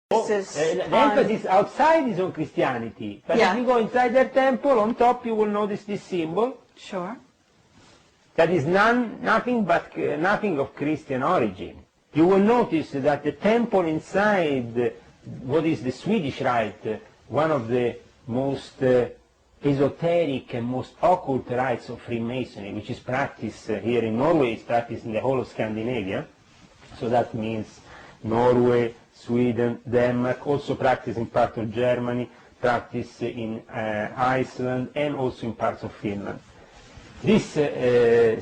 The emphasis outside is on Christianity, but if you go inside their temple, on top you will notice this symbol. Sure. That is nothing of Christian origin. You will notice that the temple inside what is the Swedish rite, one of the most esoteric and most occult rites of Freemasonry, which is practiced here in Norway, is practiced in the whole of Scandinavia. So that means Norway, Sweden, Denmark, also practiced in part of Germany, practiced in Iceland, and also in parts of Finland. This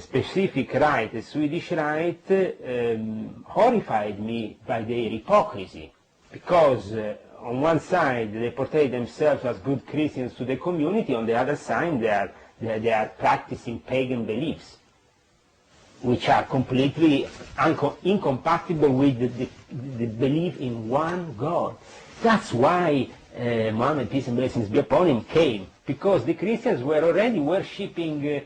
specific rite, the Swedish rite, horrified me by their hypocrisy, because on one side they portray themselves as good Christians to the community, on the other side they are practicing pagan beliefs, which are completely incompatible with the belief in one God. That's why Muhammad, peace and blessings be upon him, came, because the Christians were already worshipping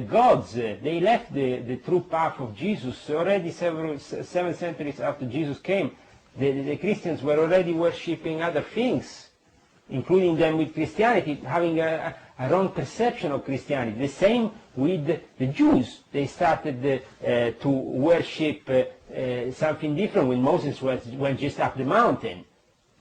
gods. They left the true path of Jesus already 7 centuries after Jesus came. The Christians were already worshipping other things, including them with Christianity, having a wrong perception of Christianity. The same with the Jews. They started to worship something different when Moses went just up the mountain.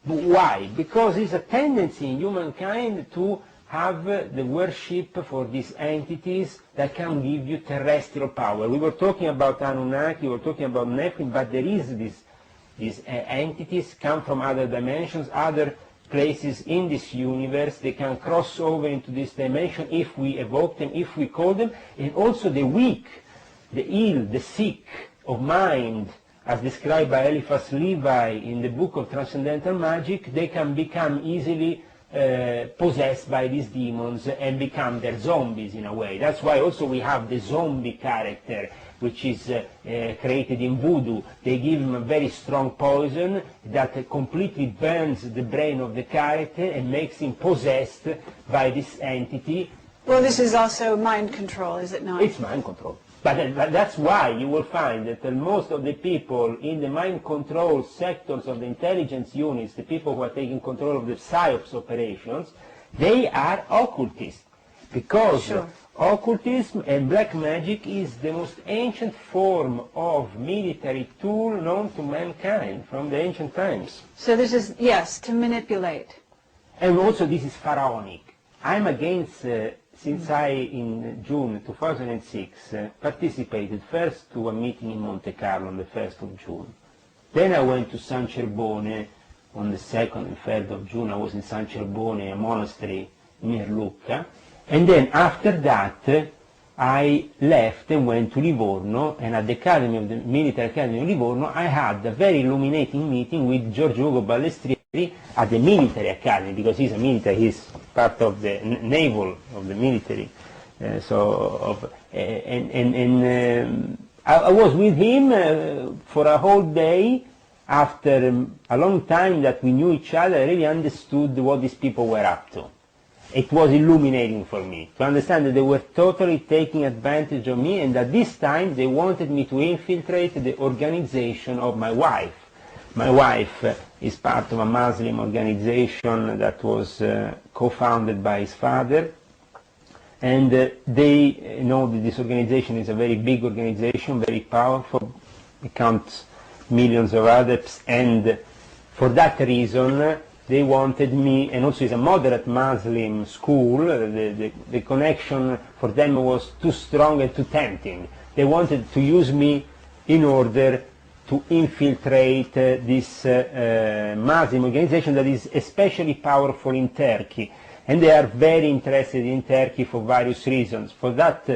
Why? Because it's a tendency in humankind to have the worship for these entities that can give you terrestrial power. We were talking about Anunnaki, we were talking about Nephilim, but there is these entities come from other dimensions, other places in this universe. They can cross over into this dimension if we evoke them, if we call them. And also the weak, the ill, the sick of mind, as described by Eliphas Levi in the book of Transcendental Magic, they can become easily possessed by these demons and become their zombies in a way. That's why also we have the zombie character, which is created in voodoo. They give him a very strong poison that completely burns the brain of the character and makes him possessed by this entity. Well, this is also mind control, is it not? It's mind control. But that's why you will find that most of the people in the mind control sectors of the intelligence units, the people who are taking control of the PSYOPs operations, they are occultists. Because occultism and black magic is the most ancient form of military tool known to mankind from the ancient times. So this is, yes, to manipulate. And also this is pharaonic. I'm against, since I, in June 2006, participated first to a meeting in Monte Carlo on the 1st of June. Then I went to San Cerbone on the 2nd and 3rd of June. I was in San Cerbone, a monastery near Lucca. And then after that, I left and went to Livorno, and at the Academy of the Military Academy of Livorno, I had a very illuminating meeting with Giorgio Ugo Balestrieri at the Military Academy, because he's a military, he's part of the naval of the military. I was with him for a whole day. After a long time that we knew each other, I really understood what these people were up to. It was illuminating for me to understand that they were totally taking advantage of me, and at this time they wanted me to infiltrate the organization of my wife. My wife is part of a Muslim organization that was co-founded by his father, and they know that this organization is a very big organization, very powerful. It counts millions of adepts, and for that reason they wanted me, and also it's a moderate Muslim school, the connection for them was too strong and too tempting. They wanted to use me in order to infiltrate this Muslim organization that is especially powerful in Turkey. And they are very interested in Turkey for various reasons. For that,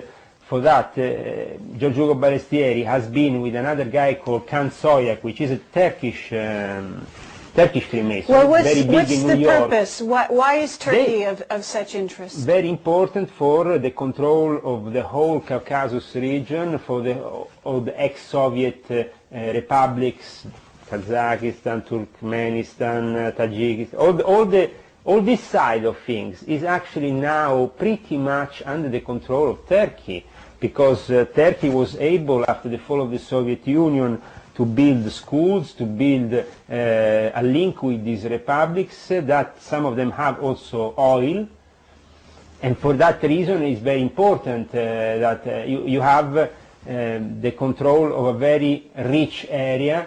Giorgio Ugo Balestrieri has been with another guy called Kan Soyak, which is a Turkish Freemason, well, very big in New York. Purpose? Why is Turkey of such interest? Very important for the control of the whole Caucasus region, for all the ex-Soviet republics, Kazakhstan, Turkmenistan, Tajikistan, all this side of things is actually now pretty much under the control of Turkey, because Turkey was able, after the fall of the Soviet Union, to build schools, to build a link with these republics, that some of them have also oil. And for that reason it's very important that you have the control of a very rich area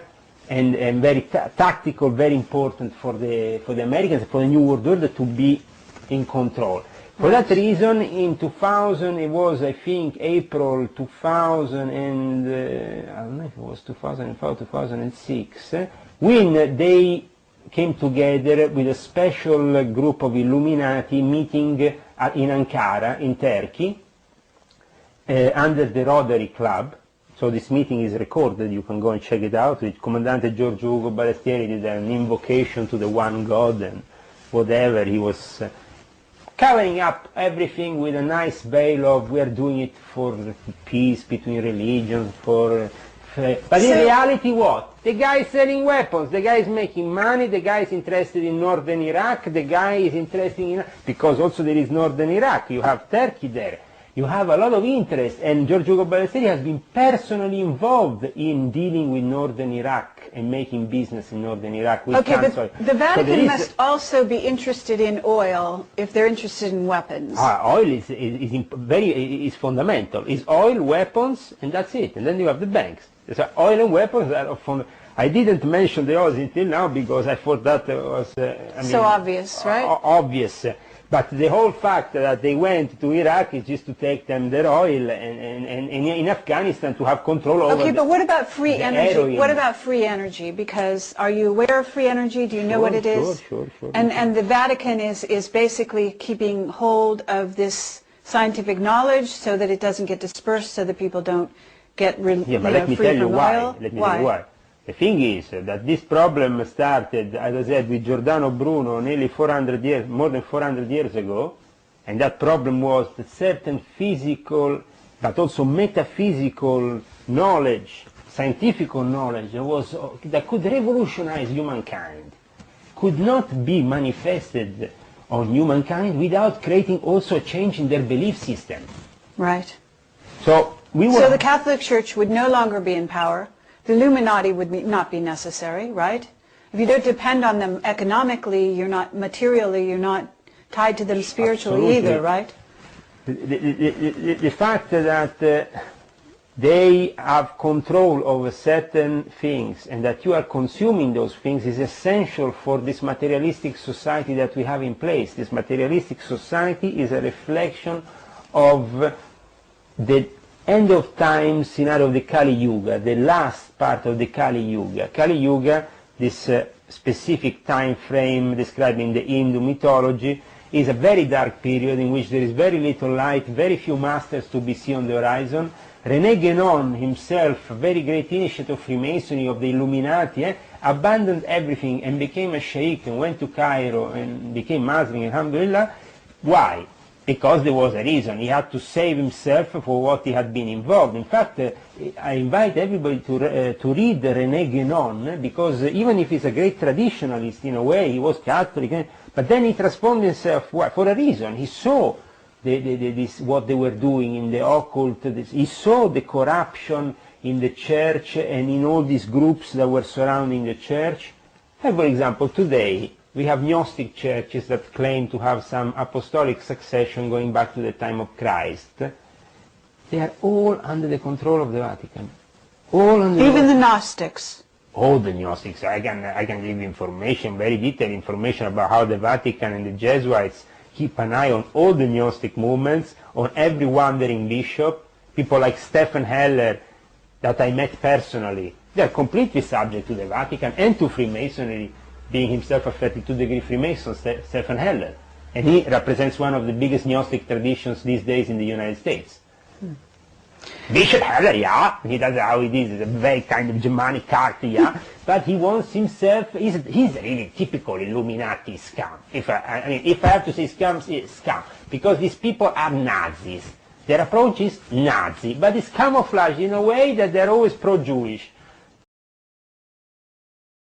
and very tactical, very important for the Americans, for the New World Order to be in control. For that reason, in 2000, it was, I think, April 2000, and I don't know if it was 2005, 2006, when they came together with a special group of Illuminati meeting in Ankara, in Turkey, under the Rotary Club. So this meeting is recorded, you can go and check it out. With Comandante Giorgio Ugo Balestieri did an invocation to the one God and whatever. He was covering up everything with a nice veil of we are doing it for peace between religions, but in reality what? The guy is selling weapons, the guy is making money, the guy is interested in northern Iraq, the guy is interested in, because also there is northern Iraq, you have Turkey there. You have a lot of interest, and Giorgio Ugo Balestieri has been personally involved in dealing with northern Iraq and making business in northern Iraq. Okay, but the Vatican must also be interested in oil if they're interested in weapons. Oil is fundamental. It's oil, weapons, and that's it. And then you have the banks. So oil and weapons are fundamental. I didn't mention the oil until now because I thought that was so obvious, right? Obvious. But the whole fact that they went to Iraq is just to take them their oil, and in Afghanistan to have control over. Okay, but what about free energy? Heroin. What about free energy? Because are you aware of free energy? Do you know what it is? Sure. And the Vatican is basically keeping hold of this scientific knowledge so that it doesn't get dispersed, so that people don't get let me tell you why. Let me tell you why. The thing is that this problem started, as I said, with Giordano Bruno nearly 400 years, more than 400 years ago, and that problem was that certain physical, but also metaphysical knowledge, scientific knowledge that could revolutionize humankind, could not be manifested on humankind without creating also a change in their belief system. Right. So the Catholic Church would no longer be in power. The Illuminati would not be necessary, right? If you don't depend on them economically, you're not materially, you're not tied to them spiritually either, right? The fact that they have control over certain things and that you are consuming those things is essential for this materialistic society that we have in place. This materialistic society is a reflection of the end of time scenario of the Kali Yuga, the last part of the Kali Yuga. Kali Yuga, this specific time frame described in the Hindu mythology, is a very dark period in which there is very little light, very few masters to be seen on the horizon. René Guénon himself, a very great initiate of Freemasonry, of the Illuminati, abandoned everything and became a sheikh and went to Cairo and became Muslim, alhamdulillah. Why? Because there was a reason. He had to save himself for what he had been involved. In fact, I invite everybody to read René Guénon, because even if he's a great traditionalist in a way, he was Catholic, but then he transformed himself for a reason. He saw what they were doing in the occult. He saw the corruption in the church and in all these groups that were surrounding the church. And for example, today, we have Gnostic churches that claim to have some apostolic succession going back to the time of Christ. They are all under the control of the Vatican. Even the Gnostics. All the Gnostics. I can give information, very detailed information about how the Vatican and the Jesuits keep an eye on all the Gnostic movements, on every wandering bishop. People like Stephen Heller, that I met personally, they are completely subject to the Vatican and to Freemasonry, being himself a 32-degree Freemason, Stephen Heller. And he represents one of the biggest Gnostic traditions these days in the United States. Bishop Heller, yeah, he does how it is, a very kind of Germanic character, yeah, but he wants himself, he's a really typical Illuminati scum. If I have to say scum, it's scum, because these people are Nazis. Their approach is Nazi, but it's camouflaged in a way that they're always pro-Jewish.